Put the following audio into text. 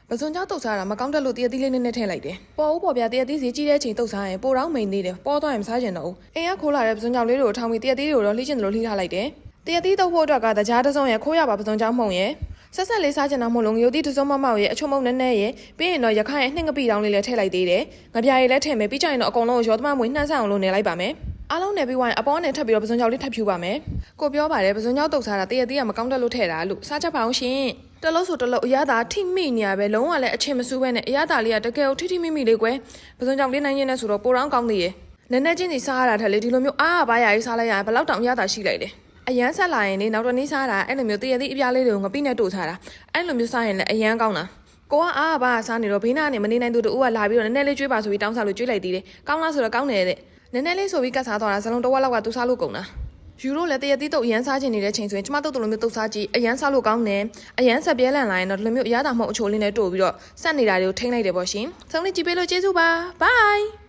ပစုံကြောက်တုတ်စားတာမကောင်းတက်လို့တရက်သီးလေးနဲ့ထည့်လိုက်တယ်ပေါ်ဦးပေါ်ပြတရက်သီးစီကြီးတဲ့အချိန်တုတ်စားရင်ပိုတော့မိန်သေးတယ်ပေါ်တော့ရင်မစားချင်တော့ဘူးအိမ်ကခိုးလာတဲ့ပစုံကြောက်လေးတွေကိုထောင်ပြီးတရက်သီးတွေကိုတော့လှီးချင်တယ်လို့လှီးထားလိုက်တယ်တရက်သီးတုတ်ဖို့အတွက်ကတကြားတစ်စုံရဲ့ခိုးရပါပစုံကြောက်မှုံရဲ့ဆက်ဆက်လေးစားချင်တာမို့လို့ငရုတ်သီးတစ်စုံမမောက်ရဲ့အချုံမုံနဲ့ရဲ့ပြီးရင်တော့ရခိုင်ရဲ့နှင်းငပိတောင်းလေးလည်းထည့်လိုက်သေးတယ်ငပြားရည်လည်းထည့်မယ်ပြီးကြရင်တော့အကုန်လုံးရောသမမွေနှမ်းဆအောင်လို့နေလိုက်ပါမယ်အားလုံးနယ်ပြီးဝိုင်းအပေါ်နဲ့ထပ်ပြီးတော့ပစုံကြောက်လေးထပ်ဖြူပါမယ်ကိုပြောပါတယ်ပစုံကြောက်တုတ်စားတာတရက်သီးကမကောင်းတက်လို့ထည့်တာလို့စားချက်ပါအောင်ရှင်တလို့ဆိုတလို့အရသာထိမိနေရပဲလုံးဝလည်းအချင်းမစူးပဲနဲ့အရသာလေးကတကယ်ကိုထိမိမိလေးကွယ်ပစုံကြောက်လေးနိုင်ရင်နဲ့ဆိုတော့ပိုတော့ကောင်းသေးရဲ့နည်းနည်းချင်းစီစားရတာထက်လေဒီလိုမျိုးအားပါရရေးစားလိုက်ရရင်ဘယ်လောက်တောင်အရသာရှိလိုက်လဲအရန်ဆက်လာရင်လေနောက်တော့နေ့စားတာအဲ့လိုမျိုးတရက်သီးအပြားလေးတွေကိုငပိနဲ့တို့ထားတာအဲ့လိုမျိုးစားရင်လည်းအရန်ကောင်းတာကိုကအားပါစားနေတော့ဘေးနားနေမနေနိုင်သူတို့ကလာပြီးတော့နည်းနည်းလေးကျွေးပါဆိုပြီးတောင်းစားလို့ကျွေးလိုက်သေးတယ်ကောင်းလားဆိုတော့ကောင်းတယ်တဲ့နည်းနည်းလေးဆိုပြီးကတ်စားသွားတာဇလုံးတစ်ဝက်လောက်ကသူစားလို့ကုန်တာယူရိုလည်းတရက်သီးတုတ်အရန်စားချင်နေတဲ့ချိန်ဆိုရင်ကျမတုတ်တို့လိုမျိုးတုတ်စားကြည့်အရန်စားလို့ကောင်းတယ်အရန်ဆက်ပြဲလန့်လာရင်တော့ဒီလိုမျိုးအရသာမှုအချိုလေးနဲ့တို့ပြီးတော့စက်နေတာတွေကိုထိန်းလိုက်တယ်ပေါ့ရှင်ဆုံးလေးကြည့်ပေးလို့ကျေးဇူးပါ bye